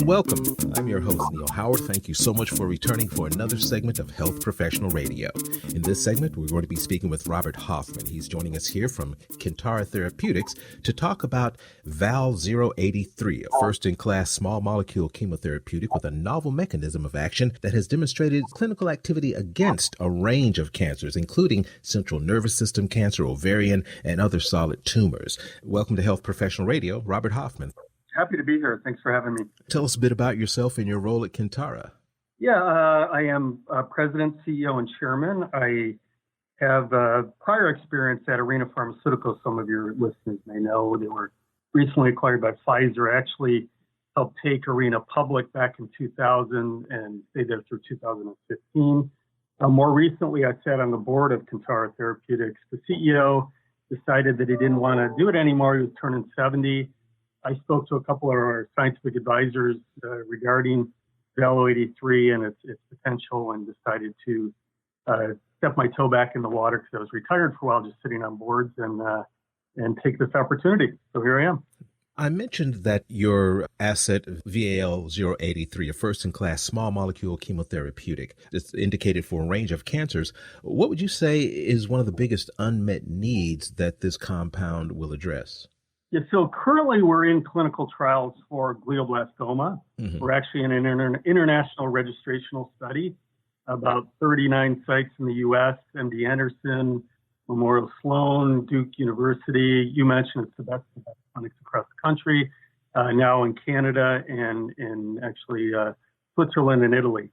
and welcome. I'm your host, Neil Howard. Thank you so much for returning for another segment of Health Professional Radio. In this segment, we're going to be speaking with Robert Hoffman. He's joining us here from Kintara Therapeutics to talk about VAL-083, a first-in-class small molecule chemotherapeutic with a novel mechanism of action that has demonstrated clinical activity against a range of cancers, including central nervous system cancer, ovarian, and other solid tumors. Welcome to Health Professional Radio, Robert Hoffman. Happy to be here. Thanks for having me. Tell us a bit about yourself and your role at Kintara. Yeah, I am President, CEO, and Chairman. I have prior experience at Arena Pharmaceuticals. Some of your listeners may know they were recently acquired by Pfizer. I actually helped take Arena public back in 2000 and stayed there through 2015. More recently, I sat on the board of Kintara Therapeutics. The CEO decided that he didn't want to do it anymore. He was turning 70. I spoke to a couple of our scientific advisors regarding VAL-083 and its potential, and decided to step my toe back in the water because I was retired for a while, just sitting on boards, and take this opportunity. So here I am. I mentioned that your asset, VAL-083, a first-in-class small molecule chemotherapeutic, is indicated for a range of cancers. What would you say is one of the biggest unmet needs that this compound will address? Yeah, so currently we're in clinical trials for glioblastoma. Mm-hmm. We're actually in an international registrational study, about 39 sites in the U.S., MD Anderson, Memorial Sloan, Duke University. You mentioned it's the best clinics across the country, now in Canada and in actually Switzerland and Italy.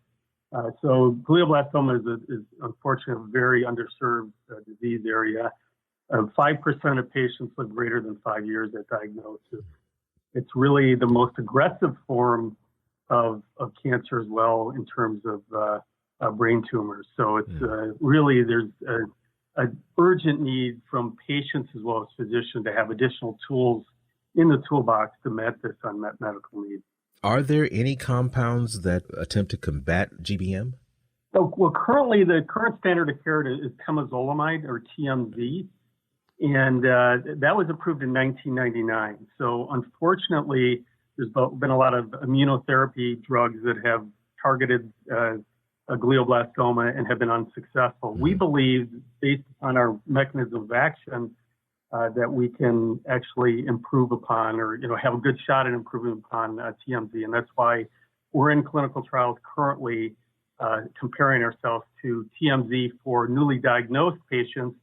So glioblastoma is unfortunately a very underserved disease area. 5% of patients live greater than 5 years at diagnosis. It's really the most aggressive form of cancer as well in terms of brain tumors. So it's really, there's an urgent need from patients as well as physicians to have additional tools in the toolbox to meet this unmet medical need. Are there any compounds that attempt to combat GBM? Well, currently the current standard of care is temozolomide, or TMZ. And that was approved in 1999. So unfortunately, there's been a lot of immunotherapy drugs that have targeted a glioblastoma and have been unsuccessful. We believe, based on our mechanism of action, that we can actually improve upon, or have a good shot at improving upon TMZ. And that's why we're in clinical trials currently comparing ourselves to TMZ for newly diagnosed patients.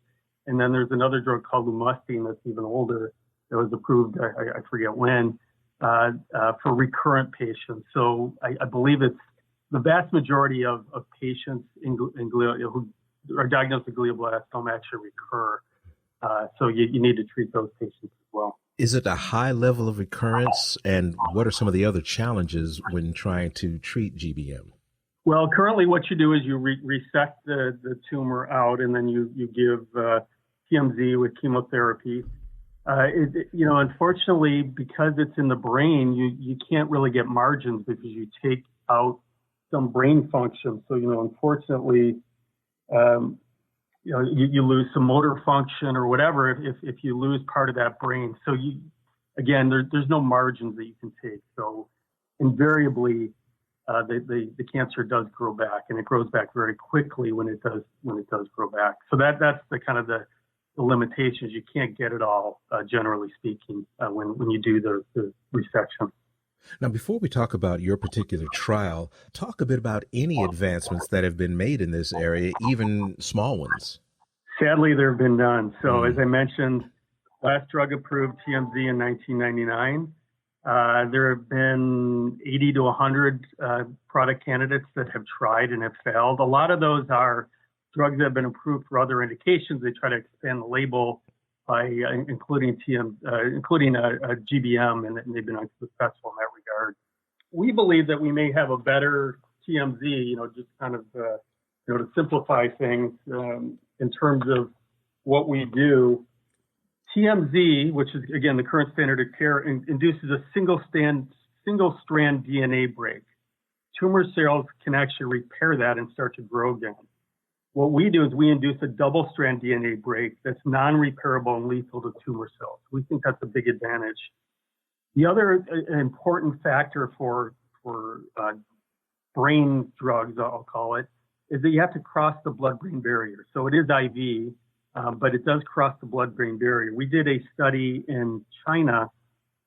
And then there's another drug called lomustine that's even older that was approved, I forget when, for recurrent patients. So I believe it's the vast majority of patients who are diagnosed with glioblastoma actually recur. So you need to treat those patients as well. Is it a high level of recurrence, and what are some of the other challenges when trying to treat GBM? Well, currently what you do is you resect the tumor out, and then you give TMZ with chemotherapy. Unfortunately, because it's in the brain, you can't really get margins because you take out some brain function. So, unfortunately, you lose some motor function or whatever if you lose part of that brain. So there's no margins that you can take. So invariably, the cancer does grow back, and it grows back very quickly when it does grow back. So that's the kind of the limitations. You can't get it all, generally speaking, when you do the resection. Now, before we talk about your particular trial, talk a bit about any advancements that have been made in this area, even small ones. Sadly, there have been none. So as I mentioned, last drug approved, TMZ, in 1999. There have been 80 to 100 product candidates that have tried and have failed. A lot of those are drugs that have been approved for other indications. They try to expand the label by including a GBM, and they've been unsuccessful in that regard. We believe that we may have a better TMZ, just kind of, to simplify things in terms of what we do. TMZ, which is, again, the current standard of care, induces a single-strand DNA break. Tumor cells can actually repair that and start to grow again. What we do is we induce a double-strand DNA break that's non-repairable and lethal to tumor cells. We think that's a big advantage. The other important factor for for brain drugs, I'll call it, is that you have to cross the blood-brain barrier. So it is IV, but it does cross the blood-brain barrier. We did a study in China.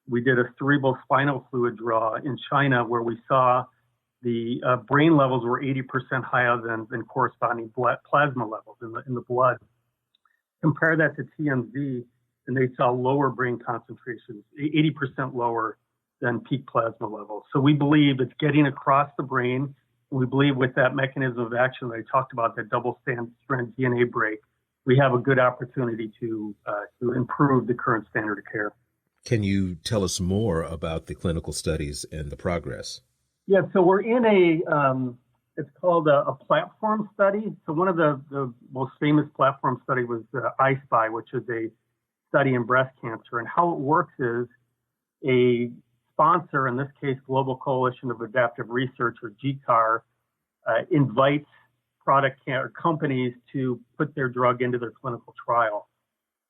We did a cerebral spinal fluid draw in China where we saw the brain levels were 80% higher than corresponding plasma levels in the blood. Compare that to TMZ, and they saw lower brain concentrations, 80% lower than peak plasma levels. So we believe it's getting across the brain. And we believe with that mechanism of action that I talked about, that double-strand DNA break, we have a good opportunity to improve the current standard of care. Can you tell us more about the clinical studies and the progress? Yeah, so we're in it's called a platform study. So one of the most famous platform study was I-SPY, which is a study in breast cancer. And how it works is a sponsor, in this case, Global Coalition of Adaptive Research, or GCAR, invites companies to put their drug into their clinical trial.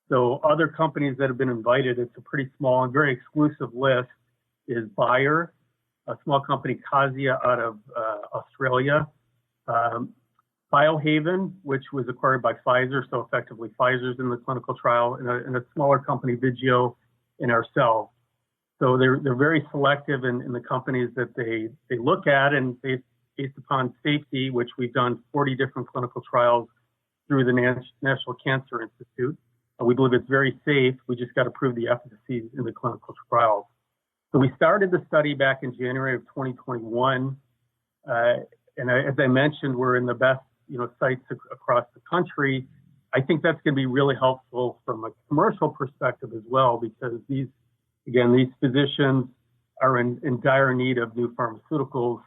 So other companies that have been invited, it's a pretty small and very exclusive list, is Bayer, a small company, Casia, out of Australia, Biohaven, which was acquired by Pfizer, so effectively Pfizer's in the clinical trial, and a smaller company, Vigio, and ourselves. So they're very selective in the companies that they look at, and based upon safety, which we've done 40 different clinical trials through the National Cancer Institute. We believe it's very safe. We just got to prove the efficacy in the clinical trials. So we started the study back in January of 2021. As I mentioned, we're in the best sites across the country. I think that's going to be really helpful from a commercial perspective as well, because these physicians are in dire need of new pharmaceuticals.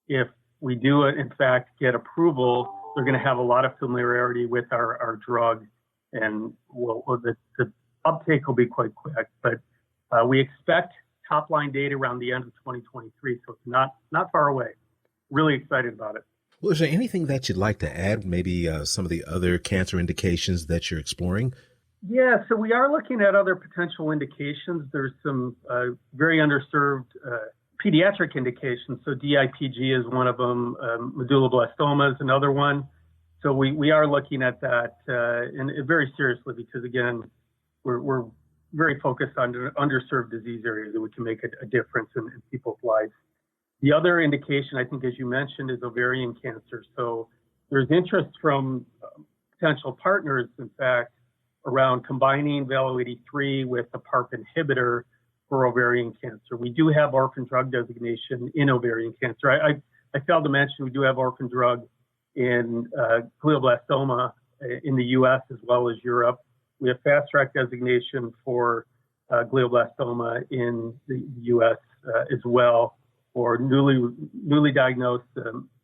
If we do, in fact, get approval, they're going to have a lot of familiarity with our drug, and the uptake will be quite quick. But we expect top-line data around the end of 2023, so it's not far away. Really excited about it. Well, is there anything that you'd like to add, maybe some of the other cancer indications that you're exploring? Yeah, so we are looking at other potential indications. There's some very underserved pediatric indications. So DIPG is one of them. Medulloblastoma is another one. So we are looking at that and very seriously, because again, we're very focused on underserved disease areas that we can make a difference in people's lives. The other indication, I think, as you mentioned, is ovarian cancer. So there's interest from potential partners, in fact, around combining Valo-83 with a PARP inhibitor for ovarian cancer. We do have orphan drug designation in ovarian cancer. I failed to mention we do have orphan drug in glioblastoma in the U.S. as well as Europe. We have fast track designation for glioblastoma in the U.S. As well, or newly diagnosed,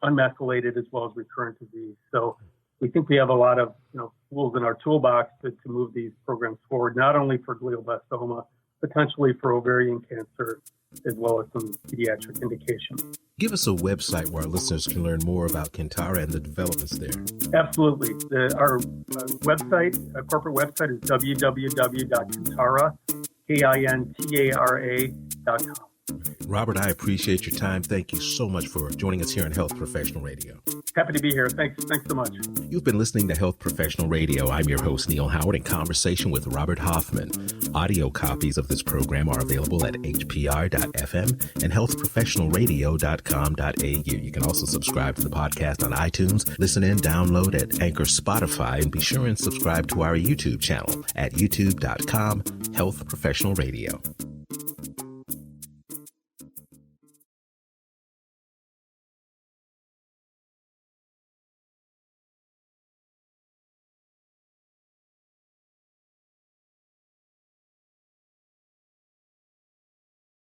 unmethylated as well as recurrent disease. So we think we have a lot of tools in our toolbox to move these programs forward, not only for glioblastoma, potentially for ovarian cancer, as well as some pediatric indications. Give us a website where our listeners can learn more about Kintara and the developments there. Absolutely. Our corporate website is www.kintara.com. Robert, I appreciate your time. Thank you so much for joining us here on Health Professional Radio. Happy to be here. Thanks so much. You've been listening to Health Professional Radio. I'm your host, Neil Howard, in conversation with Robert Hoffman. Audio copies of this program are available at hpr.fm and healthprofessionalradio.com.au. You can also subscribe to the podcast on iTunes, listen in, download at Anchor, Spotify, and be sure and subscribe to our YouTube channel at youtube.com/Health Professional Radio.